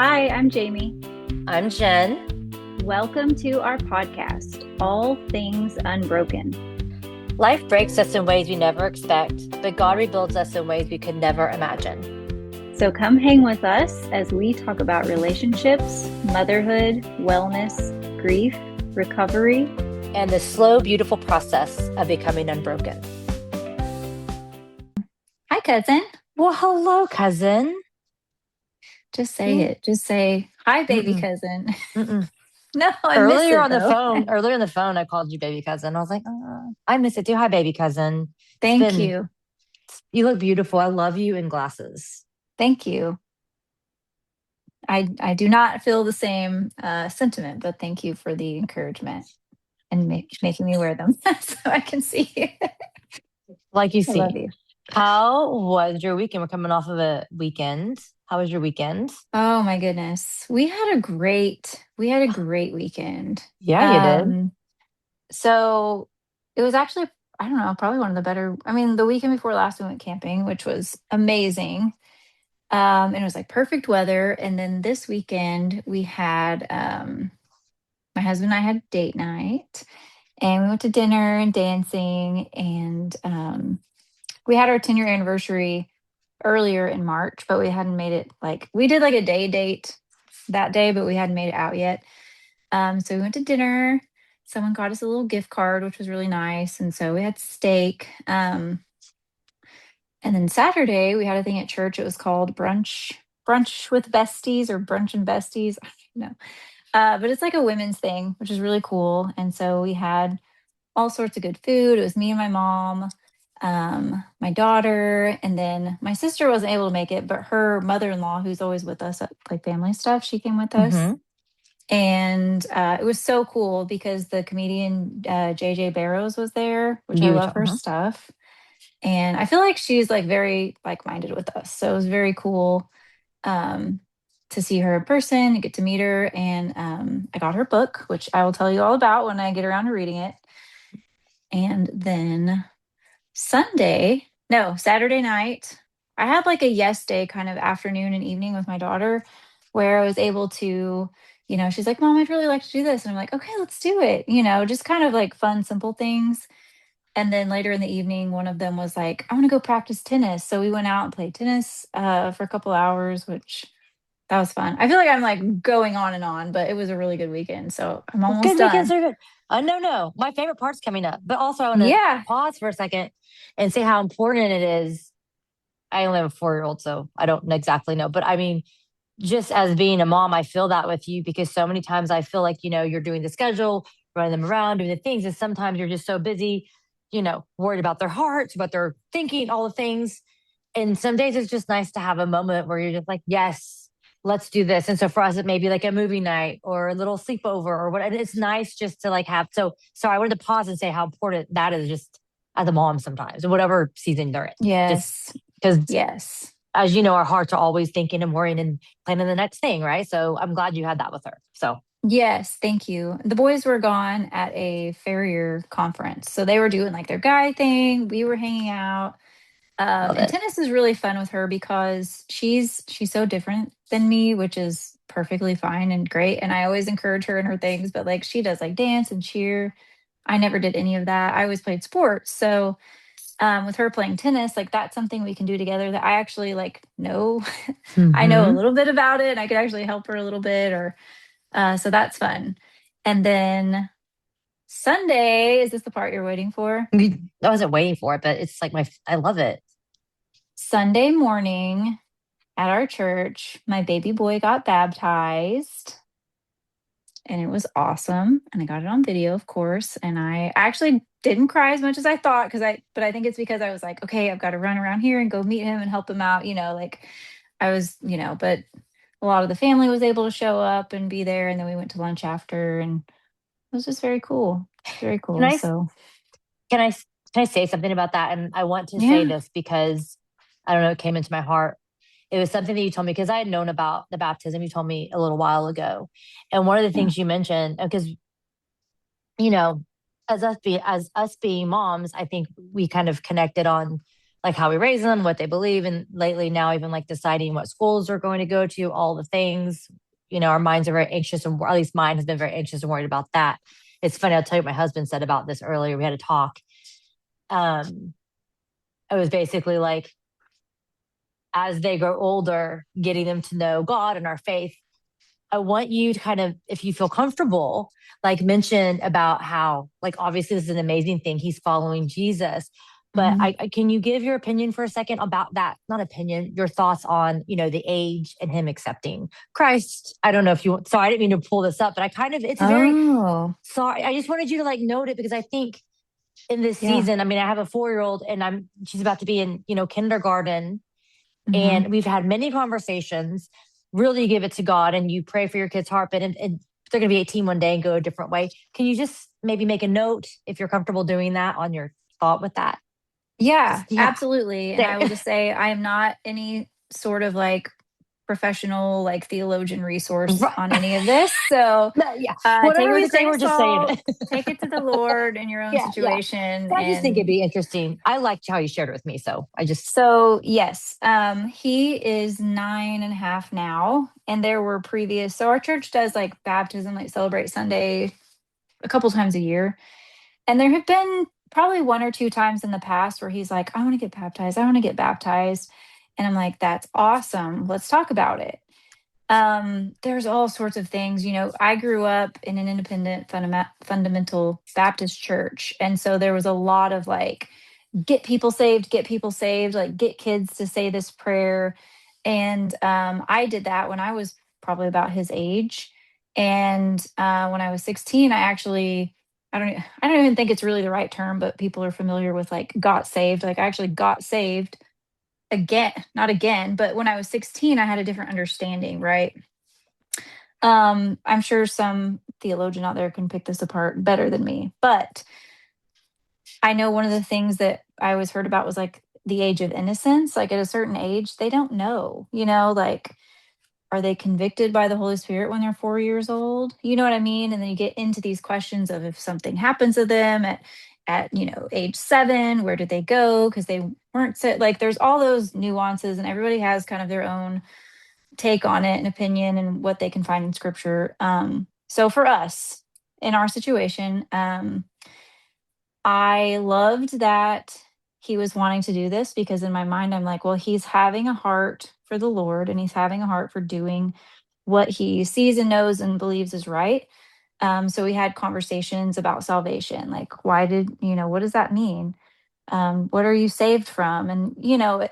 Hi, I'm Jamie. I'm Jen. Welcome to our podcast, All Things Unbroken. Life breaks us in ways we never expect, but God rebuilds us in ways we could never imagine. So come hang with us as we talk about relationships, motherhood, wellness, grief, recovery, And the slow, beautiful process of becoming unbroken. Hi, cousin. Well, hello, cousin. Just say Mm, it. Just say, hi, baby Mm-mm, cousin. mm-mm. No, I miss it though. Earlier on the phone, I called you baby cousin. I was like, I miss it too. Hi, baby cousin. It's Thank been, you. you look beautiful. I love you in glasses. Thank you. I do not feel the same sentiment, but thank you for the encouragement and making me wear them so I can see you. Like you I love see. you. How was your weekend? We're coming off of a weekend. How was your weekend? Oh my goodness. We had a great weekend. Yeah, you did. Um so it was actually, I don't know, probably one of the better. I mean, the weekend before last we went camping, which was amazing. And it was like perfect weather, and then this weekend we had my husband and I had date night, and we went to dinner and dancing, and we had our 10-year anniversary earlier in March, but we hadn't made it, like we did like a day date that day, but we hadn't made it out yet. So we went to dinner. Someone got us a little gift card, which was really nice. And so we had steak. And then Saturday we had a thing at church. It was called brunch with besties or brunch and besties. I don't know. But it's like a women's thing, which is really cool. And so we had all sorts of good food. It was me and my mom, my daughter, and then my sister wasn't able to make it, but her mother-in-law, who's always with us at like family stuff, she came with us. Mm-hmm. And it was so cool because the comedian JJ Barrows was there, which I You were love talking. her stuff. And I feel like she's like very like-minded with us. So it was very cool um, to see her in person and get to meet her. And I got her book, which I will tell you all about when I get around to reading it. And then Saturday night, I had like a yes day kind of afternoon and evening with my daughter where I was able to, she's like, Mom, I'd really like to do this. And I'm like, okay, let's do it. Just kind of like fun, simple things. And then later in the evening, one of them was like, I want to go practice tennis. So we went out and played tennis for a couple hours, which that was fun. I feel like I'm like going on and on, but it was a really good weekend. So I'm Well, almost good weekends done. are good. No. My favorite part's coming up. But also, I want to Yeah. pause for a second and say how important it is. I only have a 4-year-old, so I don't exactly know. But I mean, just as being a mom, I feel that with you because so many times I feel like, you're doing the schedule, running them around, doing the things. And sometimes you're just so busy, worried about their hearts, what they're thinking, all the things. And some days it's just nice to have a moment where you're just like, yes, let's do this. And so for us, it may be like a movie night or a little sleepover or what. And it's nice just to like have. So I wanted to pause and say how important that is just as a mom sometimes, whatever season they're in. Just Yes. because, Yes. as you know, our hearts are always thinking and worrying and planning the next thing, right? So I'm glad you had that with her. So Yes, thank you. The boys were gone at a farrier conference. So they were doing like their guy thing. We were hanging out. love And it. tennis is really fun with her because she's so different than me, which is perfectly fine and great. And I always encourage her in her things, but like she does like dance and cheer. I never did any of that. I always played sports. So with her playing tennis, like that's something we can do together that I actually like know. I know a Mm-hmm. little bit about it and I could actually help her a little bit or so that's fun. And then Sunday, is this the part you're waiting for? I wasn't waiting for it, but it's like I love it. Sunday morning at our church, my baby boy got baptized and it was awesome. And I got it on video, of course. And I actually didn't cry as much as I thought but I think it's because I was like, okay, I've got to run around here and go meet him and help him out, like I was, but a lot of the family was able to show up and be there. And then we went to lunch after and it was just very cool. Very Can cool. I So, can I can I say something about that? And I want to say yeah. this because I don't know, it came into my heart. It was something that you told me because I had known about the baptism you told me a little while ago. And one of the Yeah. things you mentioned, because you know, as us being moms, I think we kind of connected on like how we raise them, what they believe, and lately now even like deciding what schools we're going to go to, all the things. Our minds are very anxious, and or at least mine has been very anxious and worried about that. It's funny, I'll tell you what my husband said about this earlier. We had a talk. Um, it was basically like, as they grow older, getting them to know God and our faith, I want you to kind of, if you feel comfortable, like mention about how, like, obviously this is an amazing thing. He's following Jesus. But Mhm. can you give your opinion for a second about that? Not opinion, your thoughts on, the age and him accepting Christ. I don't know if you, sorry, I didn't mean to pull this up, but I kind of, it's very, Oh, sorry. I just wanted you to like note it because I think in this yeah. season, I mean, I have a 4-year old and she's about to be in, kindergarten, Mhm. and we've had many conversations. Really give it to God and you pray for your kid's heart, but and they're going to be 18 one day and go a different way. Can you just maybe make a note if you're comfortable doing that on your thought with that? Yeah, Just, yeah. absolutely. And I There. will just say I am not any sort of like professional, like theologian resource Right. on any of this. So No, yeah. take it Whatever with we a say, grain of we're just saying salt, it. take it to the Lord in your own Yeah, yeah. situation. But I just think it'd And be interesting. I liked how you shared it with me. So I just, so, yes, he is 9.5 now. And there were previous, so our church does like baptism, like celebrate Sunday a couple times a year. And there have been probably one or two times in the past where he's like, I want to get baptized. I want to get baptized. And I'm like, that's awesome. Let's talk about it. There's all sorts of things. I grew up in an independent fundamental Baptist church. And so there was a lot of like, get people saved, like get kids to say this prayer. And I did that when I was probably about his age. And when I was 16, I don't even think it's really the right term, but people are familiar with like got saved. Like I actually got saved again, not again, but when I was 16, I had a different understanding, right? I'm sure some theologian out there can pick this apart better than me, but I know one of the things that I always heard about was like the age of innocence. Like at a certain age, they don't know, like, are they convicted by the Holy Spirit when they're 4 years old? You know what I mean? And then you get into these questions of if something happens to them at age 7, where did they go? Because they weren't set. Like there's all those nuances, and everybody has kind of their own take on it and opinion and what they can find in scripture. So for us in our situation, I loved that he was wanting to do this because in my mind, I'm like, well, he's having a heart for the Lord and he's having a heart for doing what he sees and knows and believes is right. So we had conversations about salvation, like, what does that mean? What are you saved from? And,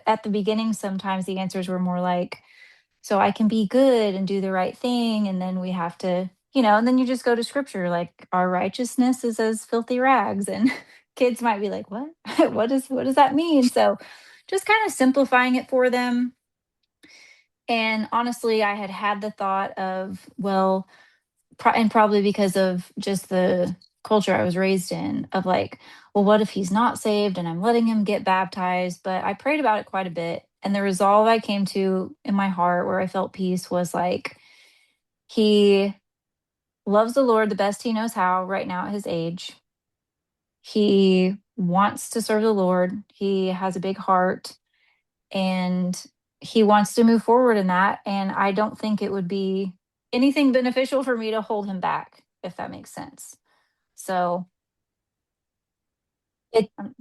at the beginning, sometimes the answers were more like, so I can be good and do the right thing. And then we have to, and then you just go to scripture, like our righteousness is as filthy rags. And kids might be like, what? What does that mean? So just kind of simplifying it for them. And honestly, I had the thought of, well, and probably because of just the culture I was raised in, of like, well, what if he's not saved and I'm letting him get baptized? But I prayed about it quite a bit. And the resolve I came to in my heart where I felt peace was like, he loves the Lord the best he knows how right now at his age. He wants to serve the Lord. He has a big heart and he wants to move forward in that. And I don't think it would be anything beneficial for me to hold him back, if that makes sense. So, it, um,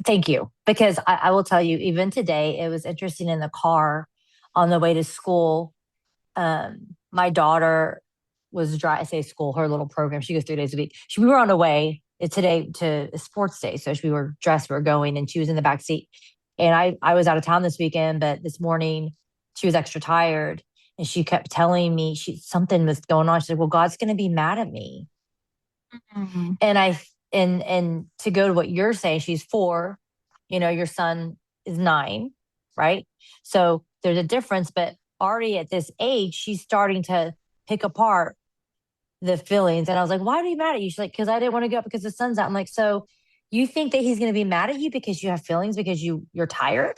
thank you. Because I will tell you, even today, it was interesting in the car on the way to school. My daughter was dry. I say school, her little program. She goes 3 days a week. We were on the way today to a sports day, so we were dressed. We were going, and she was in the back seat. And I was out of town this weekend, but this morning she was extra tired, and she kept telling me something was going on. She's like, "Well, God's going to be mad at me." mm, And and to go to what you're saying, she's 4. Your son is 9, right? So there's a difference, but already at this age, she's starting to pick apart the feelings. And I was like, why are you mad at you? She's like, because I didn't want to go up because the sun's out. I'm like, so you think that he's going to be mad at you because you have feelings because you're tired?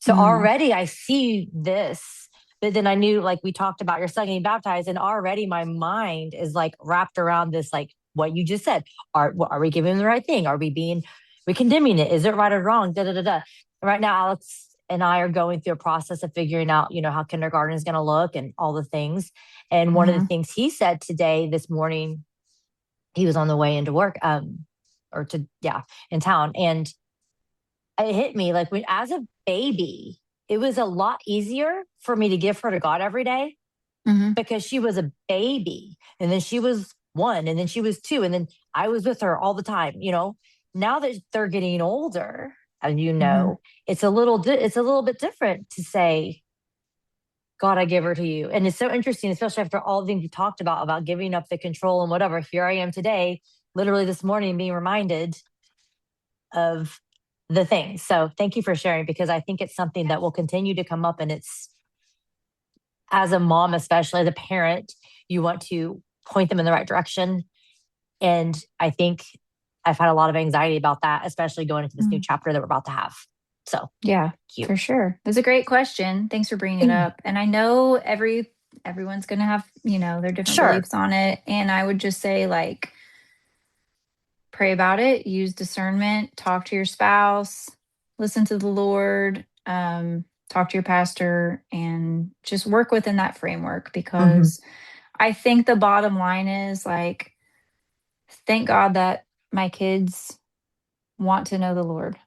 So mm, already I see this, but then I knew, like, we talked about your son getting baptized, and already my mind is like wrapped around this, like what you just said. Are we giving him the right thing? Are we condemning it? Is it right or wrong? Da da da da. right now, Alex and I are going through a process of figuring out, how kindergarten is going to look and all the things. And one of the Mhm. things he said today, this morning, he was on the way into work, or to, yeah, in town. And it hit me like when, as a baby, it was a lot easier for me to give her to God every day Mhm. because she was a baby and then she was one and then she was two and then I was with her all the time, now that they're getting older, and Mhm. it's a little bit different to say, God, I give her to you. And it's so interesting, especially after all the things you talked about giving up the control and whatever. Here I am today, literally this morning, being reminded of the things. So thank you for sharing, because I think it's something that will continue to come up. And it's, as a mom, especially as a parent, you want to point them in the right direction. And I think I've had a lot of anxiety about that, especially going into this new Mm. chapter that we're about to have. So Yeah, cute. for sure. It's a great question. Thanks for bringing it up. And I know everyone's going to have, their different Sure. beliefs on it, and I would just say like pray about it, use discernment, talk to your spouse, listen to the Lord, talk to your pastor, and just work within that framework, Hmm. because I think the bottom line is like, thank God that my kids want to know the Lord.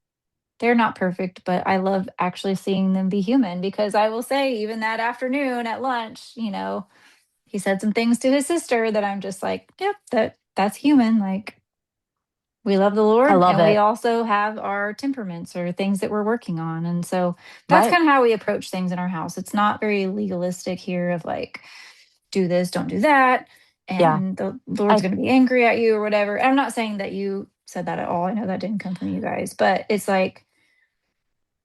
They're not perfect, but I love actually seeing them be human, because I will say, even that afternoon at lunch, he said some things to his sister that I'm just like, yep, that's human. Like, we love the I Lord, love and we it. also have our temperaments or things that we're working on. And so that's Right. kind of how we approach things in our house. It's not very legalistic here of like, do this, don't do that. Yeah. And the Lord's I, going to be angry at you or whatever. I'm not saying that you said that at all. I know that didn't come from you guys, but it's like,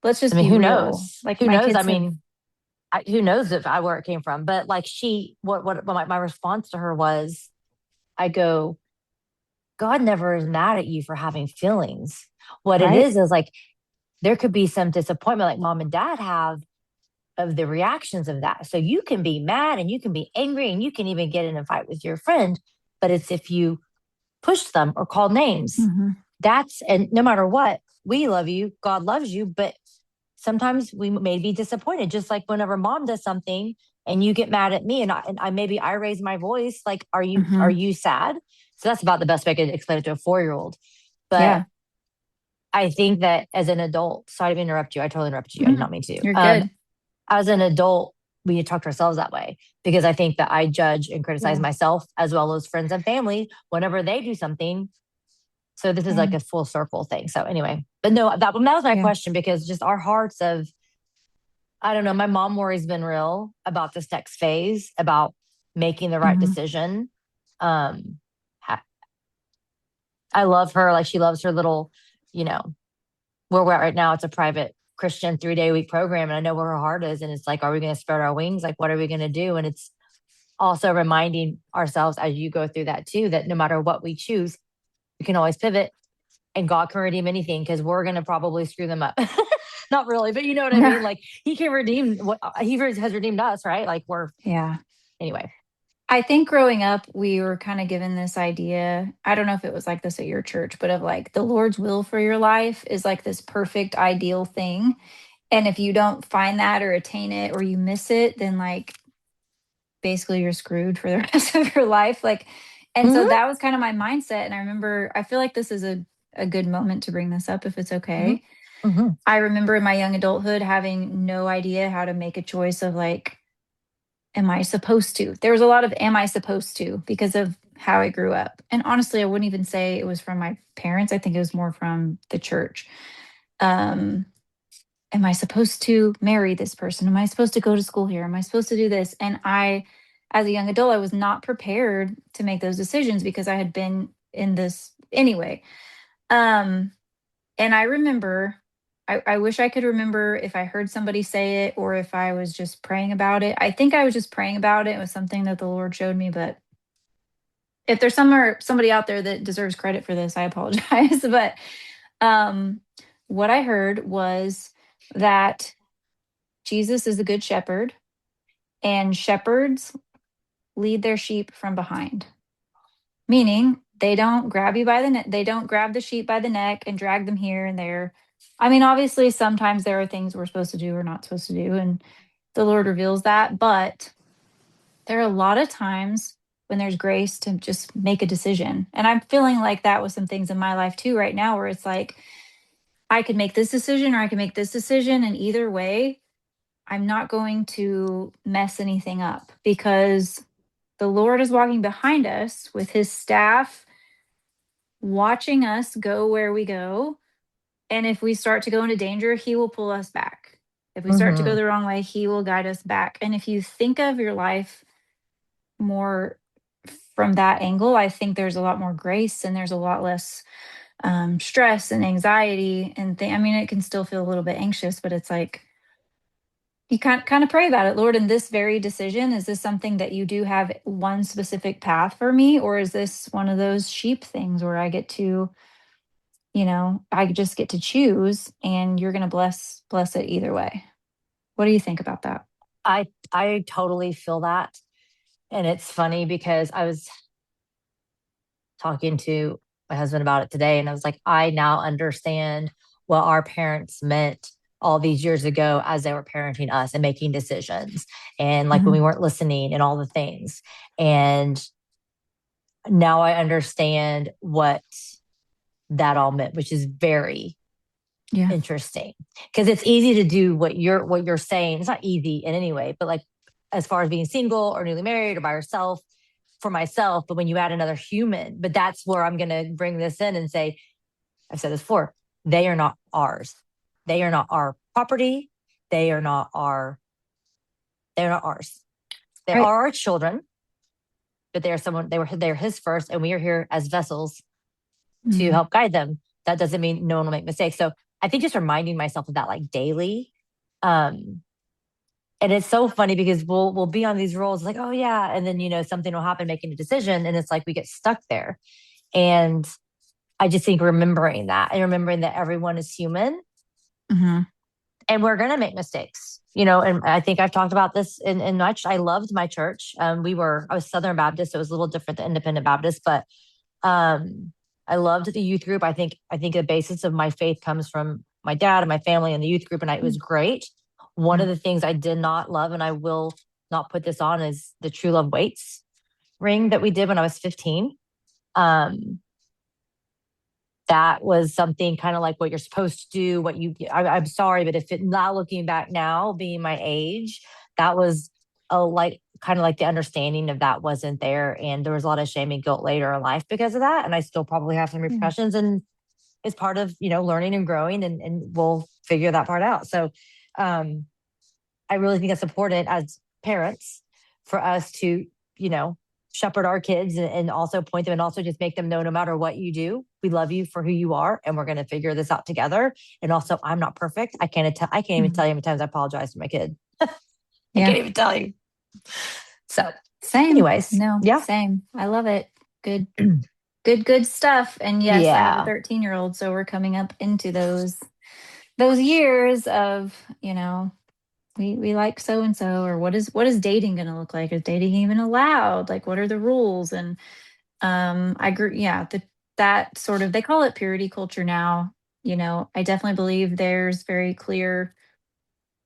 let's I just mean, be who real. knows? Like, Who my knows? I kids have, mean, who knows if I where it came from? But like what my response to her was, I go, God never is mad at you for having feelings. What it right? is like there could be some disappointment, like mom and dad have, of the reactions of that. So you can be mad and you can be angry and you can even get in a fight with your friend, but it's if you push them or call names. Hmm. And no matter what, we love you, God loves you, but sometimes we may be disappointed. Just like whenever mom does something and you get mad at me and I maybe I raise my voice, like, are Hmm. you sad? So that's about the best way I could explain it to a 4-year-old. But Yeah. I think that as an adult, sorry to interrupt you. I totally interrupted you. I did Mhm. not mean to. You're good. As an adult, we need to talk to ourselves that way, because I think that I judge and criticize Yeah. myself as well as friends and family whenever they do something. So this is like Yeah. a full circle thing. So anyway, but no, that was my Yeah. question, because just our hearts of, I don't know, my mom worry's been real about this next phase, about making the right Hmm. decision. Um, I love her like she loves her little, you know, where we're at right now. It's a private Christian 3-day week program, and I know where her heart is. And it's like, are we going to spread our wings? Like, what are we going to do? And it's also reminding ourselves, as you go through that too, that no matter what we choose, we can always pivot, and God can redeem anything, because we're going to probably screw them up. Not really, but you know what I mean? Like, he can redeem what he has redeemed us, right? Like, Yeah. anyway. I think growing up, we were kind of given this idea. I don't know if it was like this at your church, but of like, the Lord's will for your life is like this perfect, ideal thing. And if you don't find that or attain it or you miss it, then like basically you're screwed for the rest of your life. Like, and so Hmm. that was kind of my mindset. And I remember, I feel like this is a good moment to bring this up if it's Hmm. okay. Hmm. I remember in my young adulthood having no idea how to make a choice of like, am I supposed to? There was a lot of am I supposed to because of how I grew up. And honestly, I wouldn't even say it was from my parents. I think it was more from the church. Um, am I supposed to marry this person? Am I supposed to go to school here? Am I supposed to do this? And as a young adult, I was not prepared to make those decisions because I had been in this anyway. Um, and I remember, I wish I could remember if I heard somebody say it or if I was just praying about it. I think I was just praying about it. It was something that the Lord showed me. But if there's somebody out there that deserves credit for this, I apologize. But um, what I heard was that Jesus is the good shepherd, and shepherds lead their sheep from behind, meaning they don't grab you by the neck, they don't grab the sheep by the neck and drag them here and there. I mean, obviously, sometimes there are things we're supposed to do or not supposed to do, and the Lord reveals that. But there are a lot of times when there's grace to just make a decision. And I'm feeling like that with some things in my life too right now, where it's like, I could make this decision or I can make this decision. And either way, I'm not going to mess anything up because the Lord is walking behind us with his staff, watching us go where we go. And if we start to go into danger, he will pull us back. If we start to go Hmm. the wrong way, he will guide us back. And if you think of your life more from that angle, I think there's a lot more grace and there's a lot less stress and anxiety and I mean, it can still feel a little bit anxious, but it's like you kind of pray about it. Lord, in this very decision, is this something that you do have one specific path for me, or is this one of those sheep things where I get to, I just get to choose, and you're going to bless it either way. What do you think about that? I totally feel that. And it's funny because I was talking to my husband about it today, and I was like, I now understand what our parents meant all these years ago as they were parenting us and making decisions, and like when Hmm. we weren't listening and all the things. And now I understand what that all meant, which is very Yeah. interesting, because it's easy to do what you're saying. It's not easy in any way, but like as far as being single or newly married or by yourself, for myself. But when you add another human, but that's where I'm going to bring this in and say, I've said this before, they are not ours. They are not our property. They are not our, they're not ours. They Right. are our children, but they're his first, and we are here as vessels to Mm. help guide them. That doesn't mean no one will make mistakes. So I think just reminding myself of that like daily. Um, and it's so funny because we'll be on these roles like, oh yeah, and then something will happen making a decision, and it's like we get stuck there. And I just think remembering that and remembering that everyone is human Hmm. and we're going to make mistakes. And I think I've talked about this in my, I loved my church. I was Southern Baptist. So it was a little different than Independent Baptist, but um, I loved the youth group. I think the basis of my faith comes from my dad and my family and the youth group. And it was great. One of Yeah. the things I did not love, and I will not put this on, is the True Love Waits ring that we did when I was 15. Um, that was something kind of like what you're supposed to do, I'm sorry, but if it not looking back now, being my age, that was a like kind of like the understanding of that wasn't there. And there was a lot of shame and guilt later in life because of that. And I still probably have some Yeah. repercussions, and it's part of, learning and growing, and we'll figure that part out. So um I really think it's important as parents for us to, you know, shepherd our kids, and also point them, and also just make them know no matter what you do, we love you for who you are, and we're going to figure this out together. And also, I'm not perfect. I can't even Mhm. tell you how many times I apologize to my kid. I Yeah. can't even tell you. So, Same. anyways, No, yeah. same. I love it. Good, good stuff. And yes, I have a Yeah, 13-year-old, so we're coming up into those years of, we like so and so, or what is dating going to look like? Is dating even allowed? Like, what are the rules? And I agree. Yeah, that sort of, they call it purity culture now. I definitely believe there's very clear,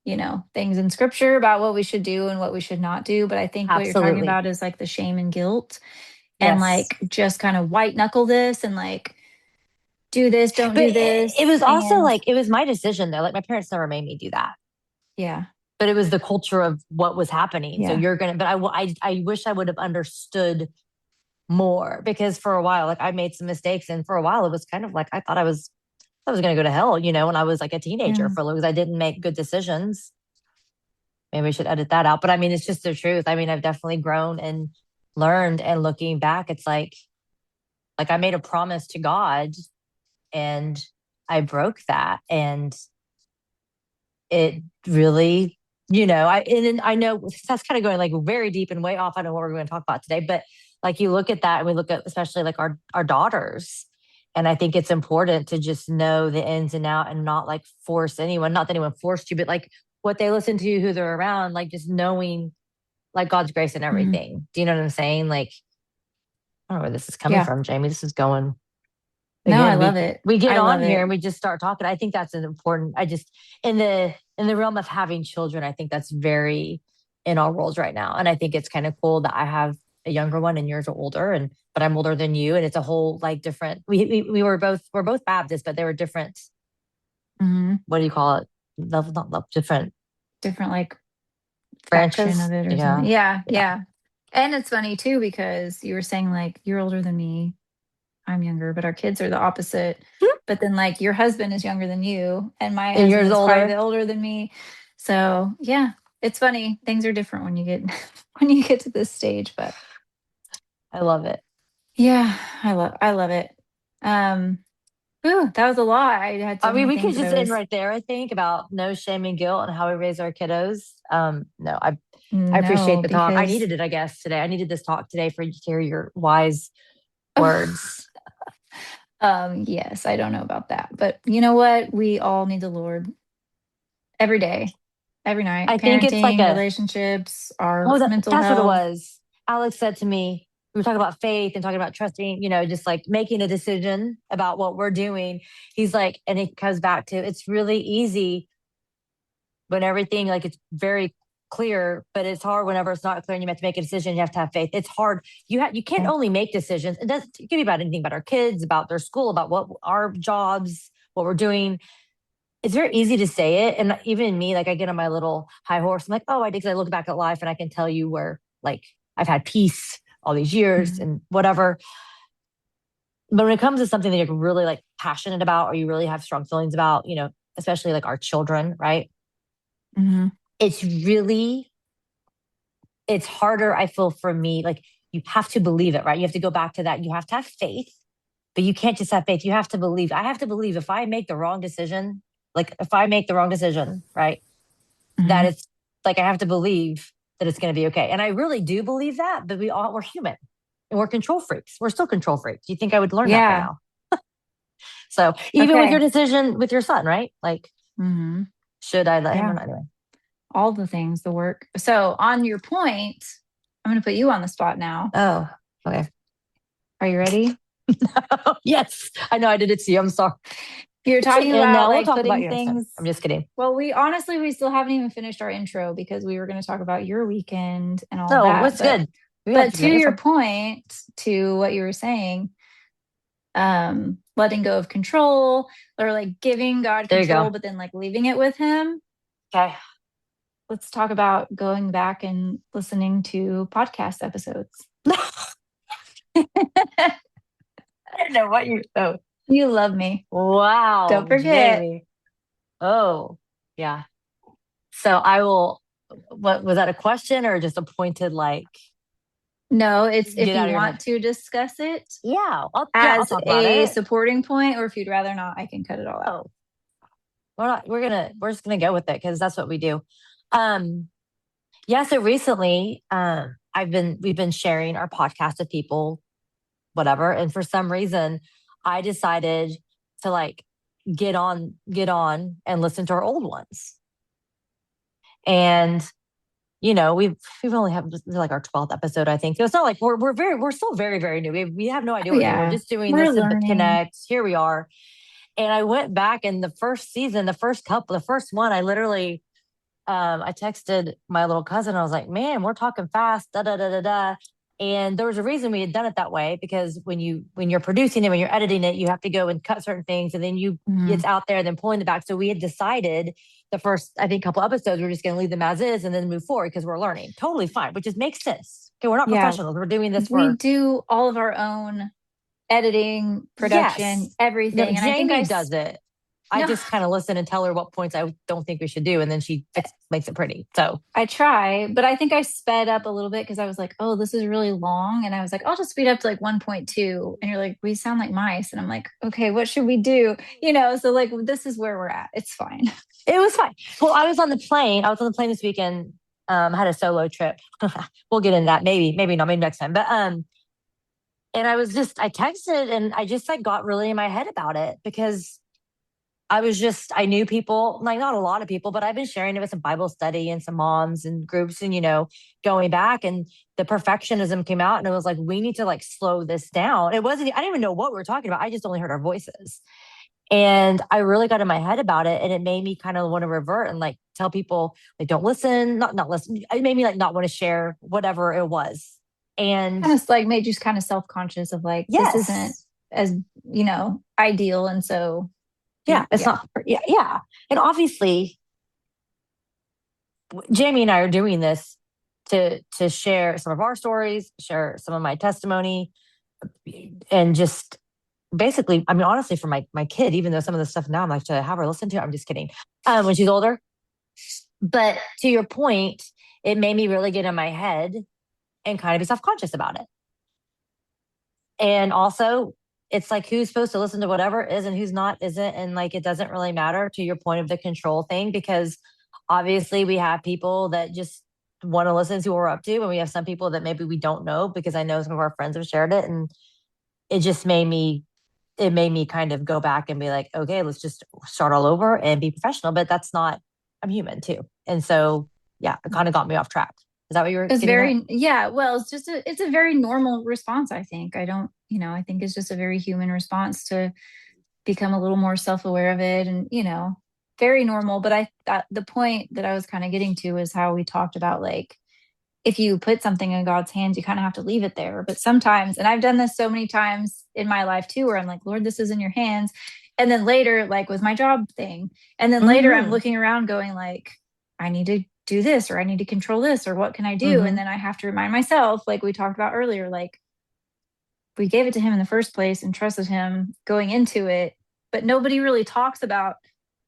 things in scripture about what we should do and what we should not do. But I think what you're talking absolutely. about is like the shame and guilt, and Yes. like just kind of white knuckle this and like do this, don't But do it this. was also And like, it was my decision though. Like, my parents never made me do that, yeah, but it was the culture of what was happening. So yeah, but I wish I would have understood more, because for a while, like, I made some mistakes, and for a while it was kind of like I was going to go to hell, when I was like a teenager, yeah. for because I didn't make good decisions. Maybe we should edit that out, but I mean, it's just the truth. I mean, I've definitely grown and learned, and looking back, it's like I made a promise to God, and I broke that, and it really, and then I know that's kind of going like very deep and way off. I don't know what we're going to talk about today, but like you look at that, and we look at especially like our daughters. And I think it's important to just know the ins and out, and not like force anyone, not that anyone forced you, but like what they listen to, who they're around, like just knowing like God's grace and Mhm. everything. Do you know what I'm saying? Like, I don't know where this is coming Yeah. from, Jamie. This is going. No, I Again, love it. we get I on love here it. and we just start talking. I think that's an important. I just in the realm of having children, I think that's very in our worlds right now. And I think it's kind of cool that I have a younger one and yours are older, and but I'm older than you, and it's a whole like different. We were both we're both Baptist, but they were different. Mhm. What do you call it? Love, not love, different Different, like, faction branches. of it or something. Yeah, Yeah, yeah. yeah. And it's funny too because you were saying, like, you're older than me, I'm younger, but our kids are the opposite. But then, like, your husband is younger than you, and my And husband yours is quite a older. bit older than me. So, yeah, it's funny. Things are different when you get when you get to this stage, but I love it. yeah, I love it. Um, ooh, that was a lot. I had I so mean, many we could things that just I end was right there. I think about no shame and guilt and how we raise our kiddos. No, I appreciate no, the talk. I because needed it, I guess, today. I needed this talk today for you to hear your wise words. yes, I don't know about that. But you know what? We all need the Lord every day, every night. I think it's like Parenting, a, relationships, our oh, mental that's what it health. was. Alex said to me, we were talking about faith and talking about trusting, you know, just like making a decision about what we're doing. He's like, and it comes back to it's really easy when everything like it's very clear, but it's hard whenever it's not clear and you have to make a decision. You have to have faith. It's hard. You can't Yeah. only make decisions. It can be about anything about our kids, about their school, about what our jobs, what we're doing. It's very easy to say it. And even me, like I get on my little high horse. I'm like, oh, I did. 'Cause I look back at life and I can tell you where like I've had peace all these years Mhm. and whatever. But when it comes to something that you're really like passionate about or you really have strong feelings about, you know, especially like our children, right? Mhm. It's really it's harder, I feel, for me. Like you have to believe it, right? You have to go back to that. You have to have faith, but you can't just have faith. You have to believe. I have to believe if I make the wrong decision, like if I make the wrong decision, right? That Mhm. it's like I have to believe that it's going to be okay. And I really do believe that, but we're human and we're control freaks. We're still control freaks. You think I would learn that by Yeah. now? So even with your Okay. decision with your son, right? Like, Mhm. should I let him or Yeah. not? Anyway. All the things, the work. So, on your point, I'm going to put you on the spot now. Oh, okay. Are you ready? Yes, I know I did it to you. I'm sorry. You're talking And about, we'll like, talk about putting you next time. I'm things. just kidding. Well, we still haven't even finished our intro because we were going to talk about your weekend and all No, that. what's good? We have But to to do it. You're your fine. point, to what you were saying, letting go of control, or like giving God There you go. control, but then like leaving it with Him. Okay. Let's talk about going back and listening to podcast episodes. I don't know what you. Oh, You love me. Don't wow, forget. Jamie. Oh, yeah. So I will. What was that? A question or just a pointed like? No, it's if Get you out of your head. want to discuss it Yeah. I'll as talk about a it. supporting point, or if you'd rather not, I can cut it all out. Oh, we're not. We're just gonna go with it because that's what we do. Um. Yeah. So recently, we've been sharing our podcast with people, whatever, and for some reason, I decided to like get on and listen to our old ones. And you know, we've only have like our 12th episode, I think. So it's not like we're still very, very new. We have no idea Oh what we're doing. We're yeah, just doing we're this to learning. connect. Here we are. And I went back in the first season, the first one, I literally I texted my little cousin. I was like, man, we're talking fast, da da da da da. And there was a reason we had done it that way because when you're producing it, when you're editing it, you have to go and cut certain things, and then you Mhm. it's out there, and then pulling the back. So we had decided the first, I think, couple episodes, we're just going to leave them as is, and then move forward because we're learning. Totally fine, which just makes sense. Okay, we're not Yeah, professionals. We're doing this we for do all of our own editing, production, yes. No, everything, and I think Jamie does it. I no, just kind of listen and tell her what points I don't think we should do, and then makes it pretty. So I try, but I think I sped up a little bit because I was like, oh, this is really long. And I was like, I'll just speed up to like 1.2. And you're like, we sound like mice. And I'm like, okay, what should we do? So like, this is where we're at. It's fine. it was fine. Well, I was on the plane. I was on the plane this weekend. I had a solo trip. We'll get into that. Maybe not. Maybe next time. But and I texted and I just like got really in my head about it because I knew people, like not a lot of people, but I've been sharing it with some Bible study and some moms and groups and, going back, and the perfectionism came out, and it was like, we need to like slow this down. I didn't even know what we were talking about. I just only heard our voices. And I really got in my head about it. And it made me kind of want to revert and like tell people, like, don't listen, not listen. It made me like not want to share whatever it was. And Kind of like made you kind of self-conscious of like, this isn't yes, as, ideal. And so yeah, it's yeah. not, yeah, yeah. And obviously, Jamie and I are doing this to share some of our stories, share some of my testimony, and just basically, I mean, honestly, for my kid, even though some of the stuff now I'm like, should I have her listen to it? I'm just kidding. When she's older. But to your point, it made me really get in my head and kind of be self-conscious about it. And also, it's like who's supposed to listen to whatever is and who's not isn't. And like it doesn't really matter to your point of the control thing, because obviously we have people that just want to listen to what we're up to. And we have some people that maybe we don't know, because I know some of our friends have shared it. And it just made me kind of go back and be like, okay, let's just start all over and be professional. But that's not, I'm human too. And so, yeah, it kind of got me off track. Is that what you were It's getting at? very, yeah, well, it's a very normal response, I think. I think it's just a very human response to become a little more self-aware of it and, very normal. But I thought the point that I was kind of getting to is how we talked about like if you put something in God's hands, you kind of have to leave it there. But sometimes, and I've done this so many times in my life too, where I'm like, Lord, this is in your hands. And then later, like with my job thing, and then later I'm Mm-hmm. looking around going like, I need to do this, or I need to control this, or what can I do? And Mm-hmm. then I have to remind myself, like we talked about earlier, like we gave it to him in the first place and trusted him going into it, but nobody really talks about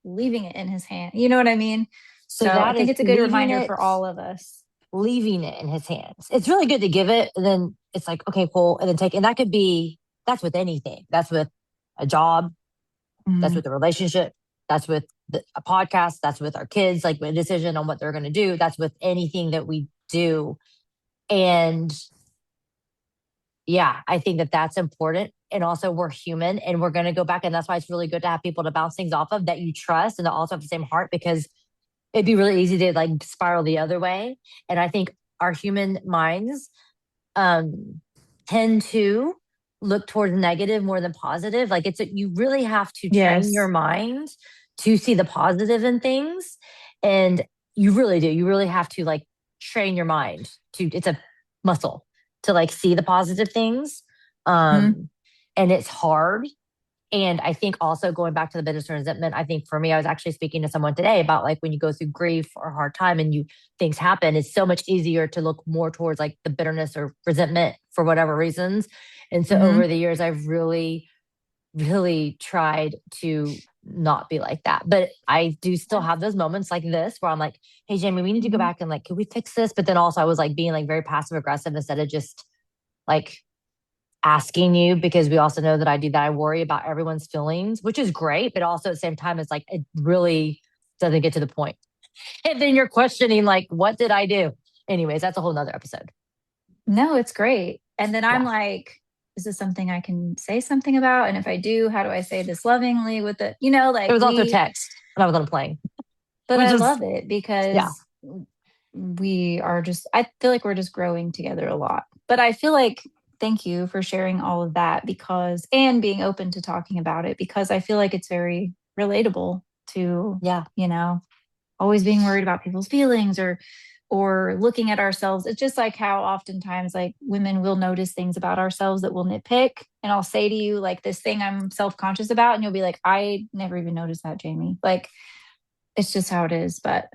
leaving it in his hand. You know what I mean? So So I that think is it's a good reminder for all of us. leaving it in his hands. It's really good to give it, and then it's like, okay, cool. And then take, and that could be, that's with anything. That's with a job. That's Mm, with a relationship. That's with a podcast. That's with our kids, like a decision on what they're going to do. That's with anything that we do. And yeah, I think that that's important. And also, we're human and we're going to go back. And that's why it's really good to have people to bounce things off of that you trust and that also have the same heart, because it'd be really easy to like spiral the other way. And I think our human minds um, tend to look towards negative more than positive. Like you really have to train your yes. mind to see the positive in things. And you really do. You really have to like train your mind it's a muscle to like see the positive things. Mhm. Um, and it's hard. And I think also going back to the bitterness and resentment, I think for me, I was actually speaking to someone today about like when you go through grief or hard time and things happen, it's so much easier to look more towards like the bitterness or resentment for whatever reasons. And so over Mhm. the years, I've really, really tried to not be like that. But I do still Yeah. have those moments like this where I'm like, hey, Jamie, we need to go Mhm. back and like, can we fix this? But then also I was like being like very passive aggressive instead of just like asking you, because we also know that I do that. I worry about everyone's feelings, which is great, but also at the same time, it's like it really doesn't get to the point. And then you're questioning, like, what did I do? Anyways, that's a whole nother episode. No, it's great. And then I'm Yeah. like, is this something I can say something about? And if I do, how do I say this lovingly with it? It Like was also text and I was on a plane, but which I is, love it yeah. because we are just, I feel like we're just growing together a lot. But I feel like, thank you for sharing all of that because, and being open to talking about it because I feel like it's very relatable to, Yeah. you know, always being worried about people's feelings or looking at ourselves. It's just like how oftentimes like women will notice things about ourselves that we'll nitpick. And I'll say to you like this thing I'm self-conscious about, and you'll be like, I never even noticed that, Jamie. Like it's just how it is. But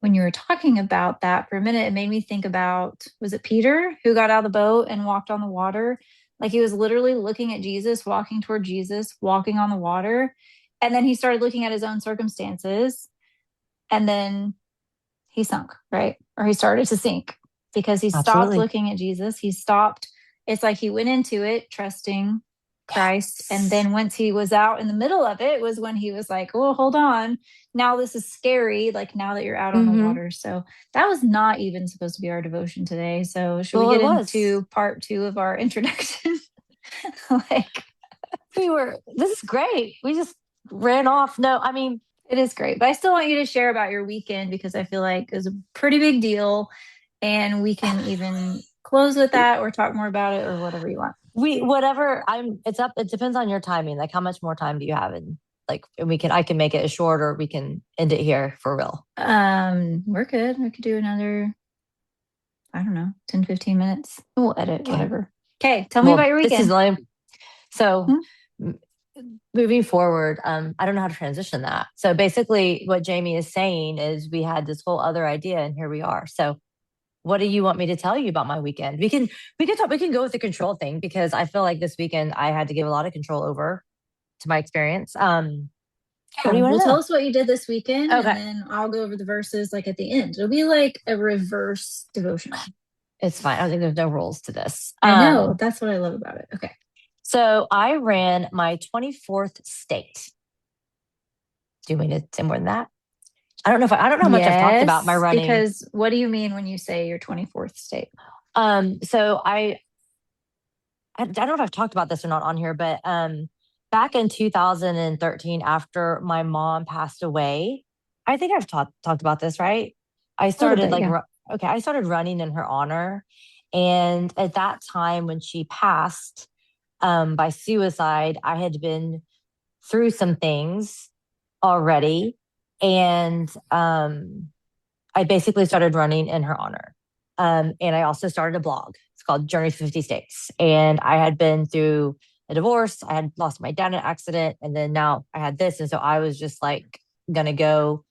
when you were talking about that for a minute, it made me think about, was it Peter who got out of the boat and walked on the water? Like he was literally looking at Jesus, walking toward Jesus, walking on the water. And then he started looking at his own circumstances. And then he sunk, right? Or he started to sink because he stopped Absolutely. looking at Jesus. He stopped. It's like he went into it trusting Christ. And Yes. then once he was out in the middle of it, was when he was like, oh, hold on. Now this is scary. Like now that you're out on the Mm-hmm. water. So that was not even supposed to be our devotion today. So should we Well, get it was. into part two of our introduction? like, This is great. We just ran off. No, I mean, It is great. But I still want you to share about your weekend because I feel like it's a pretty big deal. And we can even close with that or talk more about it or whatever you want. whatever. It's up. It depends on your timing. Like, how much more time do you have? And like, and I can make it as short or we can end it here for real. We're good. We could do another, I don't know, 10, 15 minutes. We'll edit, Okay. whatever. Okay, tell me about Well, your this is weekend. like, so Hmm? m- moving forward, I don't know how to transition that. So basically, what Jamie is saying is we had this whole other idea, and here we are. So, what do you want me to tell you about my weekend? We can go with the control thing because I feel like this weekend I had to give a lot of control over to my experience. What do Yeah, you want well, to tell know? us what you did this weekend, and Okay, then I'll go over the verses like at the end. It'll be like a reverse devotional. it's fine. I think there's no rules to this. I know. That's what I love about it. Okay. So I ran my 24th state. Do you mean to say more than that? I don't know how much I've talked about my Yes, running. because what do you mean when you say your 24th state? So I don't know if I've talked about this or not on here, but back in 2013, after my mom passed away, I think I've talked about this, right? I A little started bit, like yeah. okay, I started running in her honor, and at that time when she passed by suicide, I had been through some things already, and I basically started running in her honor. And I also started a blog. It's called Journey to 50 States. And I had been through a divorce. I had lost my dad in an accident. And then now I had this. And so I was just like going to go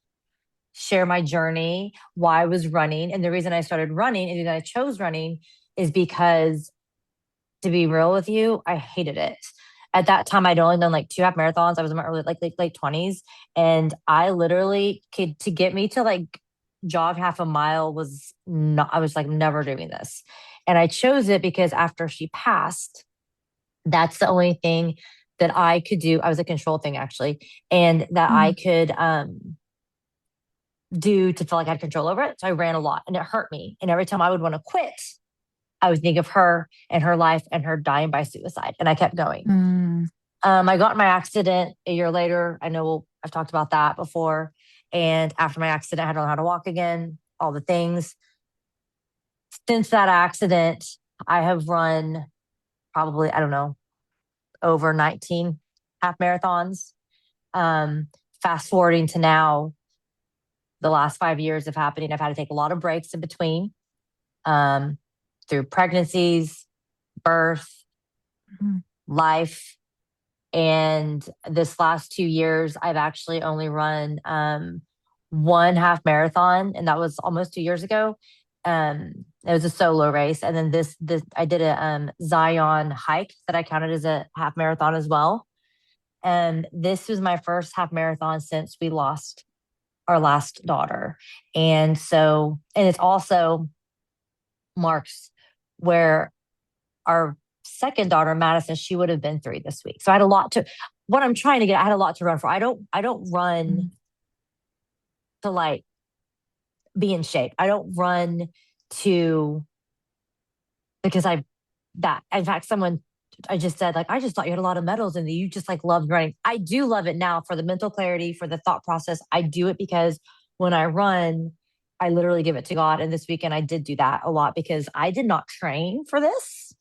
share my journey, why I was running. And the reason I started running and that I chose running is because, to be real with you, I hated it. At that time, I'd only done like two half marathons. I was in my early, like late 20s. And I literally could, to get me to like jog half a mile was not, I was like never doing this. And I chose it because after she passed, that's the only thing that I could do. I was a control thing actually, and that I Mm, could do to feel like I had control over it. So I ran a lot and it hurt me. And every time I would want to quit, I would think of her and her life and her dying by suicide. And I kept going. mm, I got in my accident a year later. I know I've talked about that before. And after my accident, I had to learn how to walk again, all the things. Since that accident, I have run probably, I don't know, over 19 half marathons. Um, Fast forwarding to now, the last 5 years of happening, I've had to take a lot of breaks in between um, through pregnancies, birth, mm, life. And this last 2 years, I've actually only run one half marathon, and that was almost 2 years ago. It was a solo race, and then this I did a Zion hike that I counted as a half marathon as well. And this was my first half marathon since we lost our last daughter, and so and it's also marks where our second daughter, Madison, she would have been 3 this week. So I had a lot to, what I'm trying to get, I had a lot to run for. I don't run mm, to like be in shape. I don't run to, because in fact, someone, I just said, like, I just thought you had a lot of medals and you just like loved running. I do love it now for the mental clarity, for the thought process. I do it because when I run, I literally give it to God. And this weekend I did do that a lot because I did not train for this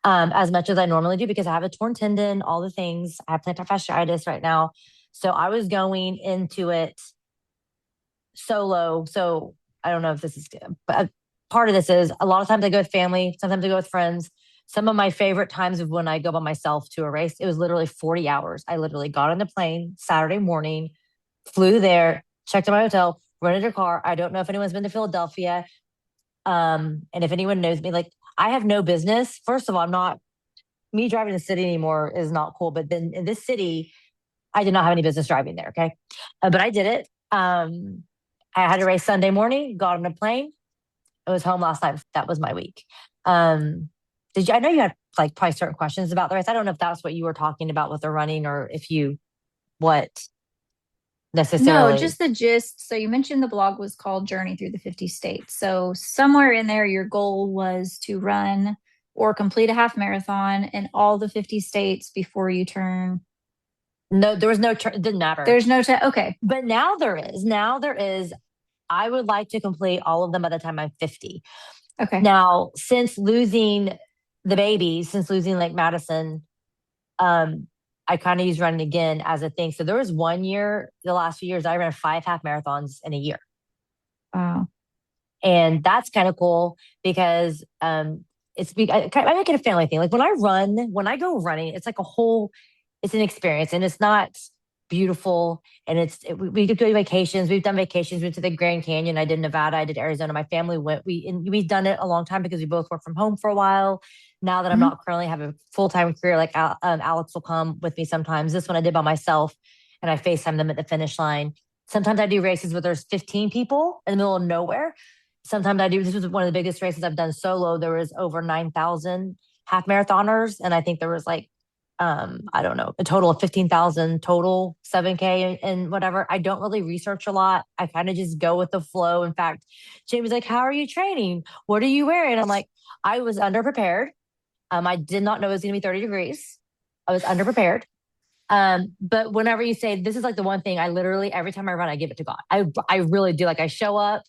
as much as I normally do because I have a torn tendon, all the things. I have plantar fasciitis right now. So I was going into it solo. So I don't know if this is good, but part of this is a lot of times I go with family, sometimes I go with friends. Some of my favorite times of when I go by myself to a race, it was literally 40 hours. I literally got on the plane Saturday morning, flew there, checked in my hotel, rented a car. I don't know if anyone's been to Philadelphia. And if anyone knows me, like I have no business. First of all, I'm not me driving the city anymore is not cool. But then in this city, I did not have any business driving there. Okay. But I did it. I had a race Sunday morning, got on a plane. I was home last night. That was my week. Um, I know you had like probably certain questions about the race. I don't know if that's what you were talking about with the running or if you, what No, necessarily. just the gist. So you mentioned the blog was called Journey Through the 50 States. So somewhere in there, your goal was to run or complete a half marathon in all the 50 states before you turn No, there was no, it didn't matter. There's no okay. But now there is. Now there is. I would like to complete all of them by the time I'm 50. Okay. Now, since losing the babies, since losing like Madison, I kind of use running again as a thing. So there was one year, the last few years, I ran 5 half marathons in a year. Wow. And that's kind of cool because I make it a family thing. Like when I run, when I go running, it's like a whole, it's an experience and it's not beautiful. And we do vacations. We've done vacations. We went to the Grand Canyon. I did Nevada. I did Arizona. My family went. We've done it a long time because we both work from home for a while. Now that I'm Mhm. not currently have a full time career, like Alex will come with me sometimes. This one I did by myself, and I FaceTime them at the finish line. Sometimes I do races where there's 15 people in the middle of nowhere. Sometimes I do. This was one of the biggest races I've done solo. There was over 9,000 half marathoners, and I think there was like I don't know, a total of 15,000 total 7K and whatever. I don't really research a lot. I kind of just go with the flow. In fact, Jamie's like, how are you training? What are you wearing? I'm like, I was underprepared. I did not know it was going to be 30 degrees. I was underprepared. But whenever you say this is like the one thing I literally every time I run, I give it to God. I really do. Like I show up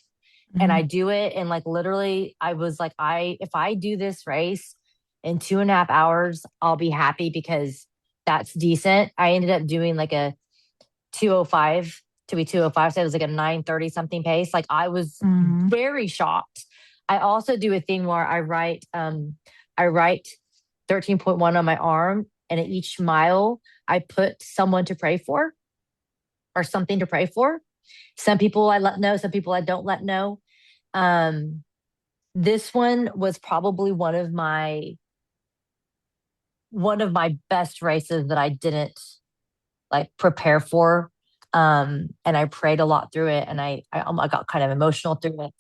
and I Mhm. do it. And like literally, I was like, if I do this race in 2.5 hours, I'll be happy because that's decent. I ended up doing like a 2:05 to be 2:05. So it was like a 9:30 something pace. Like I was Mhm. very shocked. I also do a thing where I write 13.1 on my arm, and at each mile, I put someone to pray for or something to pray for. Some people I let know, some people I don't let know. Um, this one was probably one of my best races that I didn't like prepare for. And I prayed a lot through it, and I got kind of emotional through it.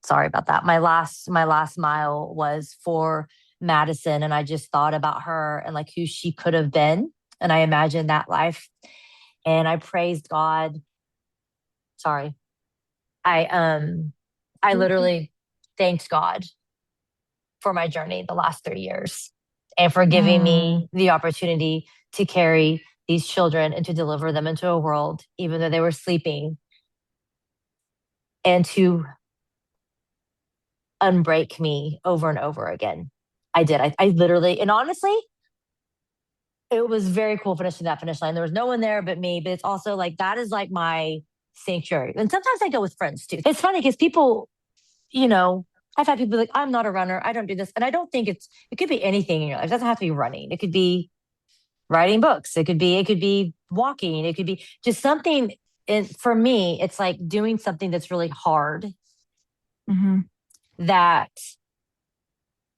Sorry about that. My last mile was for Madison, and I just thought about her and like who she could have been, and I imagined that life, and I praised God. Sorry, I You're okay. literally thanked God for my journey the last 3 years and for giving Mm. me the opportunity to carry these children and to deliver them into a world, even though they were sleeping, and to unbreak me over and over again. I did. I literally, and honestly, it was very cool finishing that finish line. There was no one there but me, but it's also like that is like my sanctuary. And sometimes I go with friends too. It's funny because people, you know, I've had people be like, I'm not a runner. I don't do this. And I don't think it could be anything in your life. It doesn't have to be running. It could be writing books. It could be walking. It could be just something. And for me, it's like doing something that's really hard Mhm. that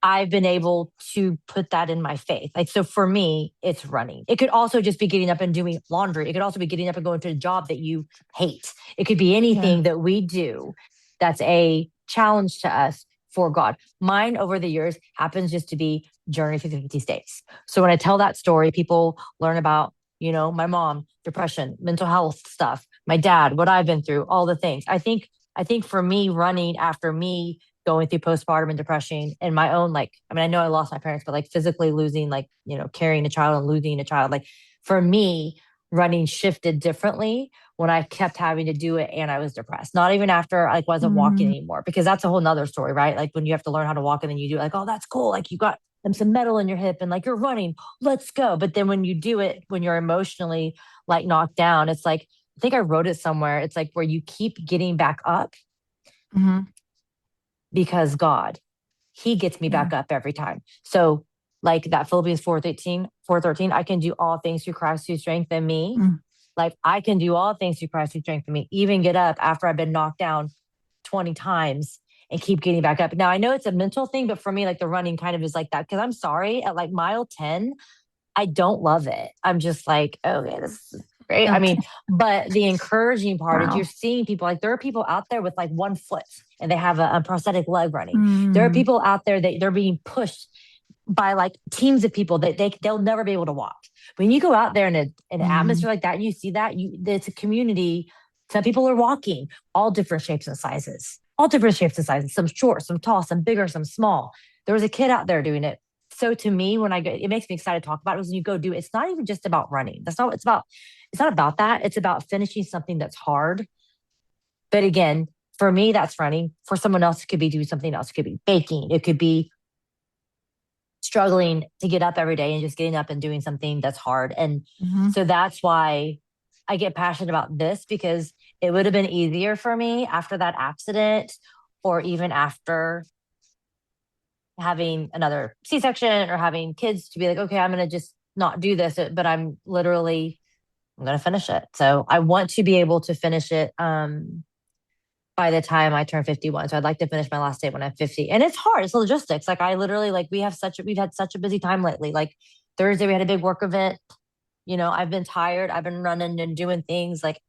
I've been able to put that in my faith. Like, so for me, it's running. It could also just be getting up and doing laundry. It could also be getting up and going to a job that you hate. It could be Yeah. anything that we do that's a challenge to us for God. Mine over the years happens just to be journey through the 50 states. So when I tell that story, people learn about, my mom, depression, mental health stuff, my dad, what I've been through, all the things. I think for me, running after me going through postpartum and depression and my own, like, I mean, I know I lost my parents, but like physically losing, like, carrying a child and losing a child, like for me, running shifted differently when I kept having to do it and I was depressed. Not even after I like wasn't walking Mhm. anymore, because that's a whole nother story, right? Like when you have to learn how to walk and then you do it, like, oh, that's cool. Like you got some metal in your hip and like you're running, let's go. But then when you do it, when you're emotionally like knocked down, it's like, I think I wrote it somewhere. It's like where you keep getting back up Mhm. because God, He gets me Yeah. back up every time. So, like that Philippians 4:13, I can do all things through Christ who strengthen me. Mm. Like I can do all things through Christ who strengthen me, even get up after I've been knocked down 20 times and keep getting back up. Now, I know it's a mental thing, but for me, like the running kind of is like that. Cause I'm sorry, at like mile 10, I don't love it. I'm just like, okay, this is great. I mean, Okay. but the encouraging part is you're Wow. seeing people, like there are people out there with like one foot and they have a prosthetic leg running. There are Mm. people out there that they're being pushed by like teams of people that they'll never be able to walk. When you go out there in an Mhm. atmosphere like that and you see that, it's a community. Some people are walking, all different shapes and sizes, all different shapes and sizes, some short, some tall, some bigger, some small. There was a kid out there doing it, So to me, when I go, it makes me excited to talk about it. When you go do it, it's not even just about running. That's not what it's about. It's not about that. It's about finishing something that's hard. But again, for me, that's running. For someone else, it could be doing something else. It could be baking. It could be struggling to get up every day and just getting up and doing something that's hard. And Hmm. so that's why I get passionate about this, because it would have been easier for me after that accident, or even after having another C-section or having kids, to be like, okay, I'm going to just not do this, but I'm going to finish it. So I want to be able to finish it by the time I turn 51. So I'd like to finish my last day when I'm 50. And it's hard. It's logistics. Like I literally, like we've had such a busy time lately. Like Thursday we had a big work event. I've been tired. I've been running and doing things. Like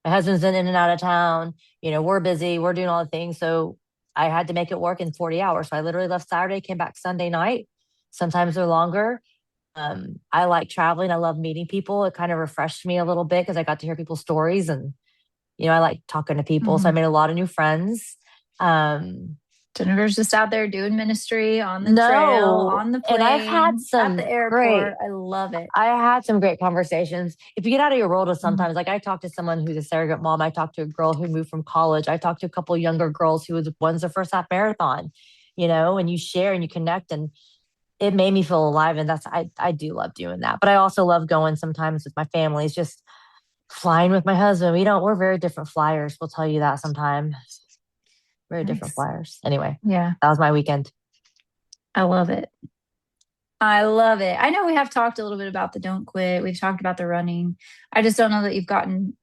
my husband's been in and out of town. We're busy. We're doing all the things. So I had to make it work in 40 hours. So I literally left Saturday, came back Sunday night. Sometimes they're longer. I like traveling. I love meeting people. It kind of refreshed me a little bit because I got to hear people's stories, and I like talking to people. So I Hmm. made a lot of new friends. Um, Jennifer's just out there doing ministry on the trail, no, on the and plane, at the airport. I love it. I had some great conversations. If you get out of your world of Mm. sometimes, like I talked to someone who's a surrogate mom. I talked to a girl who moved from college. I talked to a couple younger girls who was one's their first half marathon, and you share and you connect, and it made me feel alive. And I do love doing that. But I also love going sometimes with my family. It's just flying with my husband. We're very different flyers. We'll tell you that sometime. Very different Nice. flyers. Anyway, Yeah, that was my weekend. I love it. I love it. I know we have talked a little bit about the don't quit. We've talked about the running. I just don't know that you've gotten,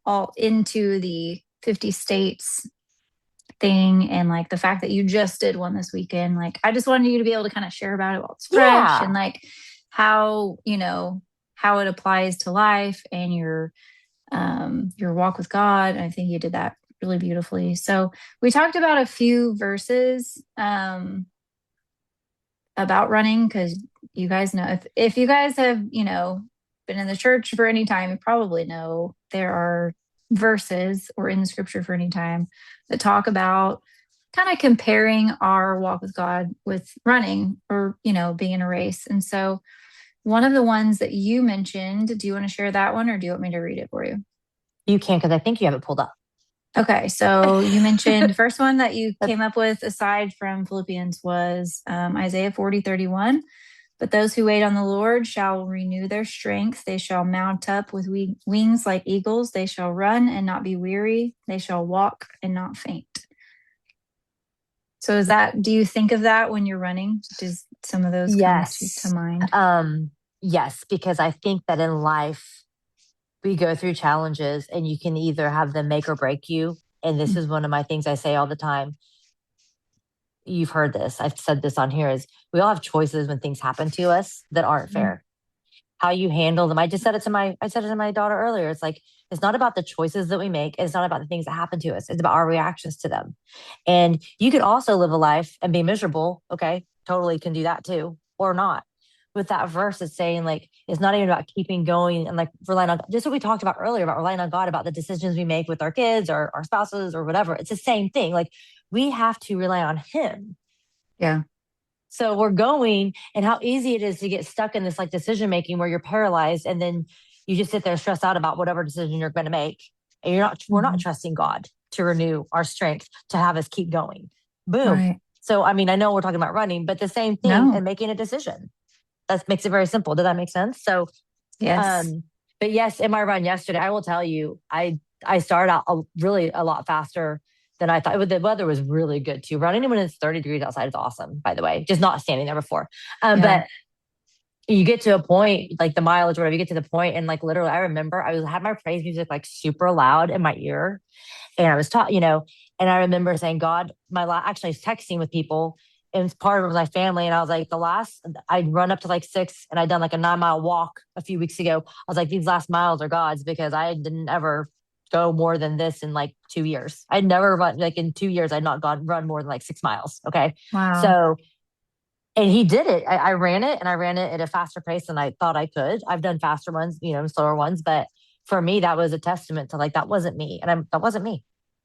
all into the 50 states thing and like the fact that you just did one this weekend. Like, I just wanted you to be able to kind of share about it while it's fresh and Yeah. like how, how it applies to life and your walk with God. And I think you did that really beautifully. So we talked about a few verses about running because you guys know if you guys have been in the church for any time, you probably know there are verses or in the scripture for any time that talk about kind of comparing our walk with God with running or being in a race. And so one of the ones that you mentioned, do you want to share that one or do you want me to read it for you? You can, because I think you have it pulled up. Okay, so you mentioned the first one that you That's, came up with aside from Philippians was Isaiah 40:31. But those who wait on the Lord shall renew their strength. They shall mount up with wings like eagles. They shall run and not be weary. They shall walk and not faint. So do you think of that when you're running? Does some of those come to yes. mind? Um, yes, because I think that in life we go through challenges and you can either have them make or break you. And this is one of my things I say all the time. You've heard this. I've said this on here is we all have choices when things happen to us that aren't Mhm. fair. How you handle them. I said it to my daughter earlier. It's like, it's not about the choices that we make. It's not about the things that happen to us. It's about our reactions to them. And you could also live a life and be miserable. Okay. Totally can do that too, or not. With that verse, it's saying like, it's not even about keeping going and like relying on just what we talked about earlier about relying on God, about the decisions we make with our kids or our spouses or whatever. It's the same thing. Like we have to rely on Him. Yeah. So we're going, and how easy it is to get stuck in this like decision making where you're paralyzed and then you just sit there stressed out about whatever decision you're going to make. And we're not Mhm. trusting God to renew our strength to have us keep going. Boom. Right. So, I mean, I know we're talking about running, but the same thing No. and making a decision. That makes it very simple. Did that make sense? So, Yes. um, but yes, in my run yesterday, I will tell you, I started out really a lot faster than I thought. The weather was really good too. Running when it's 30 degrees outside is awesome, by the way. Just not standing there before. Yeah. But you get to a point, like the mileage, or whatever, you get to the point, and like literally, I remember had my praise music like super loud in my ear, and I was taught, and I remember saying, God, actually, I was texting with people, and it's part of my family. And I was like, I'd run up to like 6, and I'd done like a 9-mile walk a few weeks ago. I was like, these last miles are God's because I didn't ever go more than this in like 2 years. I'd never run, like in 2 years, I'd not gone run more than like 6 miles. Okay. Wow. So, and he did it. I ran it and I ran it at a faster pace than I thought I could. I've done faster ones, slower ones, but for me, that was a testament to like, that wasn't me. And that wasn't me.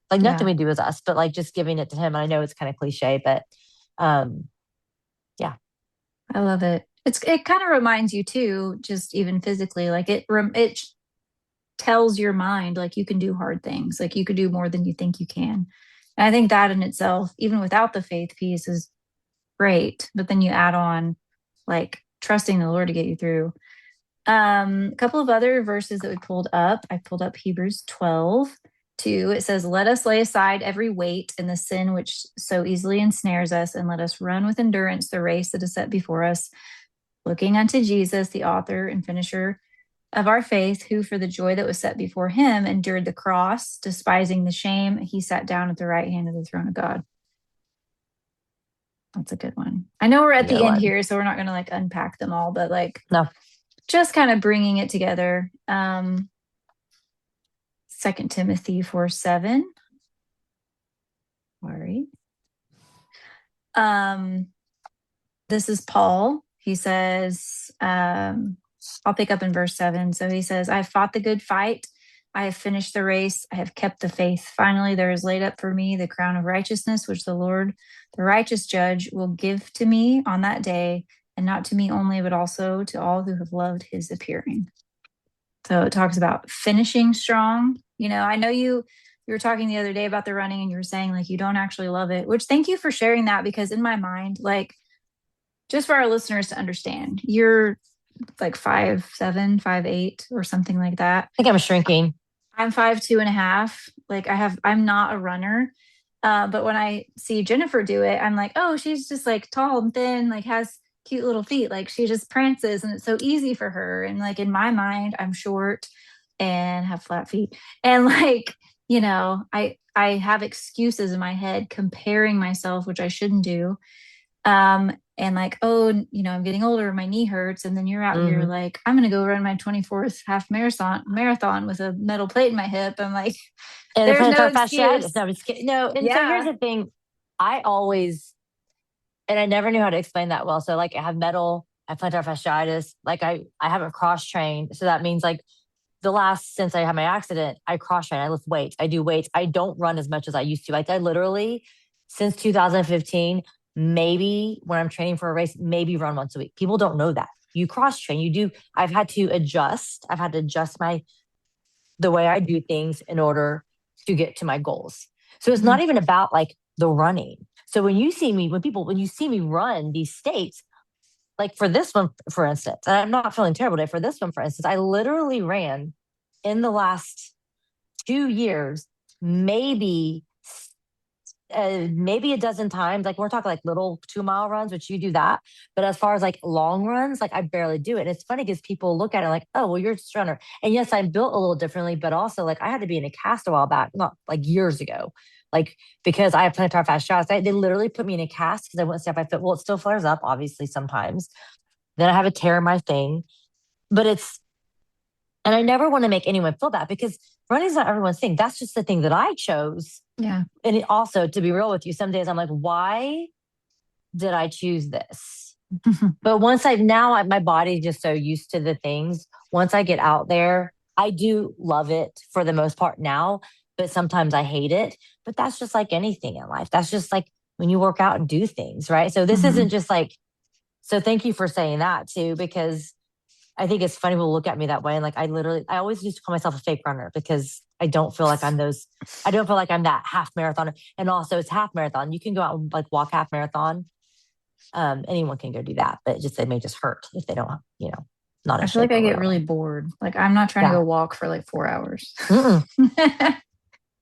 Like nothing Yeah. we do is us, but like just giving it to him. And I know it's kind of cliche, but um, yeah. I love it. It kind of reminds you too, just even physically, like it tells your mind like you can do hard things, like you could do more than you think you can. And I think that in itself, even without the faith piece, is great. But then you add on like trusting the Lord to get you through. A couple of other verses that we pulled up. I pulled up Hebrews 12:2. It says, "Let us lay aside every weight and the sin which so easily ensnares us, and let us run with endurance the race that is set before us, looking unto Jesus, the author and finisher of our faith, who for the joy that was set before him endured the cross, despising the shame. He sat down at the right hand of the throne of God." That's a good one. I know we're at Good the end one. here, so we're not going to like unpack them all, but like No, just kind of bringing it together. 2 Timothy 4:7. Sorry. Um, this is Paul. He says, I'll pick up in verse 7. So he says, "I have fought the good fight. I have finished the race. I have kept the faith. Finally, there is laid up for me the crown of righteousness, which the Lord, the righteous judge, will give to me on that day, and not to me only, but also to all who have loved his appearing." So it talks about finishing strong. I know you were talking the other day about the running and you were saying like you don't actually love it, which thank you for sharing that because in my mind, like just for our listeners to understand, you're like 5'7", 5'8", or something like that. I think I'm shrinking. I'm 5'2.5". Like I'm not a runner. But when I see Jennifer do it, I'm like, oh, she's just like tall and thin, like has cute little feet. Like she just prances and it's so easy for her. And like in my mind, I'm short and have flat feet. And like, I have excuses in my head comparing myself, which I shouldn't do. And like, oh, I'm getting older, my knee hurts. And then you're out here Hmm. like, I'm gonna go run my 24th half marathon with a metal plate in my hip. I'm like, And the there's no plantar fasciitis. excuse. No, I'm just kidding. No, and so here's Yeah. the thing. I always, and I never knew how to explain that well. So like I have metal, I have plantar fasciitis. Like I haven't cross trained. So that means like since I had my accident, I cross train, I lift weights, I do weights. I don't run as much as I used to. Like I literally, since 2015, maybe when I'm training for a race, maybe run once a week. People don't know that. You cross train, you do. I've had to adjust. I've had to adjust the way I do things in order to get to my goals. So it's Mhm. not even about like the running. So when you see me run these states, like for this one, for instance, and I'm not feeling terrible today. For this one, for instance, I literally ran in the last 2 years, maybe maybe a dozen times. Like we're talking like little 2 mile runs, which you do that. But as far as like long runs, like I barely do it. And it's funny because people look at it like, oh, well, you're just a runner. And yes, I'm built a little differently, but also like I had to be in a cast a while back, not like years ago. Like because I have plantar fasciitis, they literally put me in a cast because I wouldn't step my foot. Well, it still flares up, obviously, sometimes. Then I have a tear in my thing. But and I never want to make anyone feel bad because running's not everyone's thing. That's just the thing that I chose. Yeah. And also, to be real with you, some days I'm like, why did I choose this? But my body's just so used to the things. Once I get out there, I do love it for the most part now, but sometimes I hate it. But that's just like anything in life. That's just like when you work out and do things, right? So this isn't Mhm. just like, so thank you for saying that too, because I think it's funny people look at me that way. And like, I always used to call myself a fake runner because I don't feel like I'm that half marathon. And also it's half marathon. You can go out and like walk half marathon. Anyone can go do that, but it may just hurt if they don't, not in I feel like shape I or get really whatever. bored. Like I'm not trying to Yeah. go walk for like 4 hours. Mm-mm,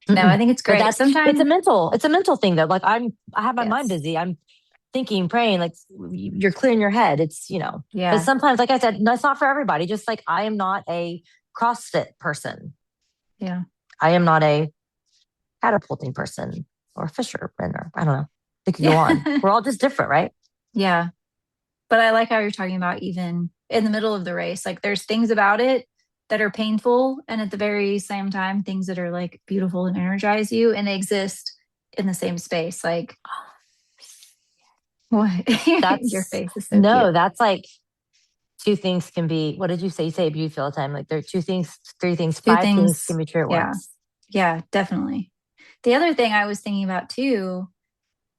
No, I mm-mm. think it's But great. Sometimes, it's a mental thing though. Like I have my mind yes. busy. I'm thinking, praying, like you're clearing your head. But Yeah. sometimes, like I said, no, it's not for everybody. Just like I am not a CrossFit person. Yeah. I am not a catapulting person or a fisherman, or I don't know. They could go on. Yeah. We're all just different, right? Yeah. But I like how you're talking about even in the middle of the race, like there's things about it that are painful. And at the very same time, things that are like beautiful and energize you. And they exist in the same space. Like, what? Your That's face is so cute. no, that's like two things can be, what did you say? You say beautiful all the time. Like there are two things, three things, Two five things can things. be true at Yeah. once. Yeah, definitely. The other thing I was thinking about too,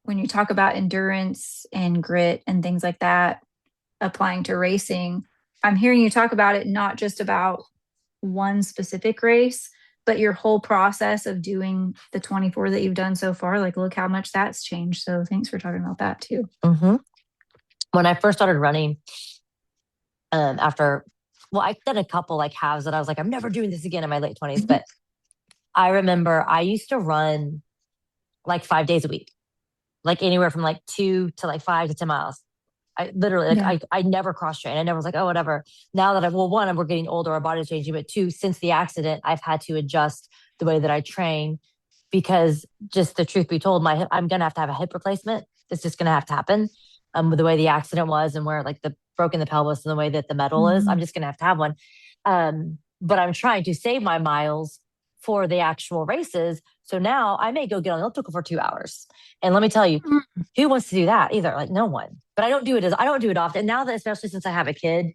when you talk about endurance and grit and things like that, applying to racing, I'm hearing you talk about it not just about one specific race, but your whole process of doing the 24 that you've done so far. Like, look how much that's changed. So thanks for talking about that too. Mm-hmm. When I first started running, after, well, I've done a couple like halves that I was like, I'm never doing this again in my late 20s. But I remember I used to run like 5 days a week, like anywhere from like 2 to like 5 to 10 miles. I literally, like, Yeah. I never cross train. I never was like, oh, whatever. Now that well, one, we're getting older, our body's changing, but two, since the accident, I've had to adjust the way that I train because just the truth be told, I'm going to have a hip replacement. It's just going to have to happen. With the way the accident was and where like the broken the pelvis and the way that the metal is, I'm Mhm. just going to have one. But I'm trying to save my miles for the actual races. So now I may go get on the elliptical for 2 hours. And let me tell you, who wants to do that either? Like no one. But I don't do it often. Now that, especially since I have a kid,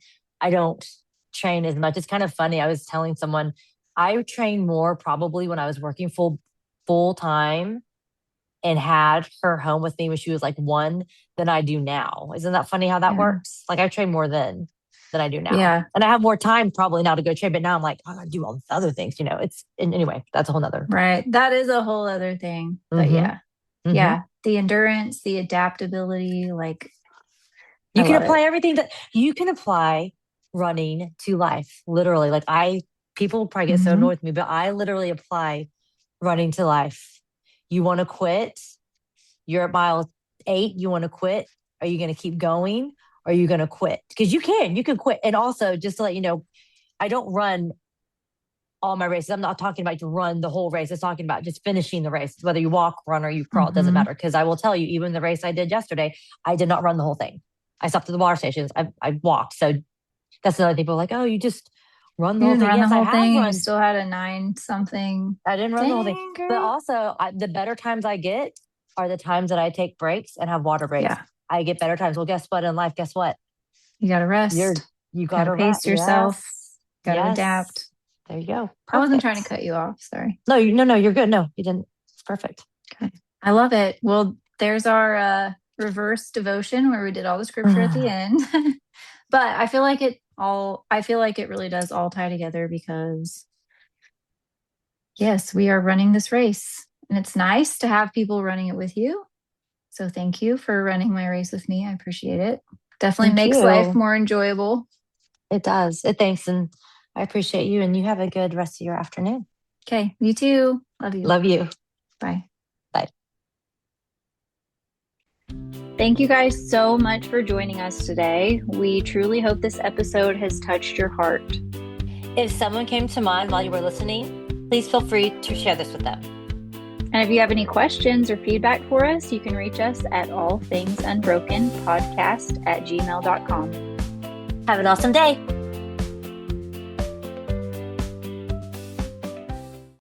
I don't train as much. It's kind of funny. I was telling someone I trained more probably when I was working full time and had her home with me when she was like 1 than I do now. Isn't that funny how that Yeah. works? Like I train more then than I do now. Yeah. And I have more time probably now to go train, but now I'm like, I gotta do all the other things, anyway, that's a whole nother. Right. That is a whole other thing. But Mm-hmm. yeah. Mm-hmm. Yeah. The endurance, the adaptability, like I You can love apply it. everything that you can apply running to life. Literally. Like people probably get so Hmm. annoyed with me, but I literally apply running to life. You want to quit? You're at mile 8. You want to quit? Are you going to keep going? Or are you going to quit? Because you can quit. And also, just to let you know, I don't run all my races. I'm not talking about to run the whole race. I'm talking about just finishing the race. Whether you walk, run, or you crawl, it doesn't Hmm. matter. Because I will tell you, even the race I did yesterday, I did not run the whole thing. I stopped at the water stations. I walked. So that's another thing. People are like, oh, you just run the You whole didn't thing. run the Yes, I whole have thing and you run. still had a 9 something. I didn't run the whole thing. Dang, But girl. also, the better times I get are the times that I take breaks and have water breaks. Yeah. I get better times. Well, guess what? In life, guess what? You got to You're rest. you Got got to to rest. pace yourself. Yes, Got to yes. adapt. There you go. I wasn't trying to Perfect. cut you off. Sorry. No, no, you're good. No, you didn't. It's perfect. Okay. I love it. Well, there's our reverse devotion where we did all the scripture at the end. But I feel like it really does all tie together because yes, we are running this race and it's nice to have people running it with you. So thank you for running my race with me. I appreciate it. Definitely Thank makes life you. more enjoyable. It does. It thanks, and I appreciate you. And you have a good rest of your afternoon. Okay, you too. Love you. Love you. Bye. Bye. Thank you guys so much for joining us today. We truly hope this episode has touched your heart. If someone came to mind while you were listening, please feel free to share this with them. And if you have any questions or feedback for us, you can reach us at allthingsunbrokenpodcast@gmail.com. Have an awesome day.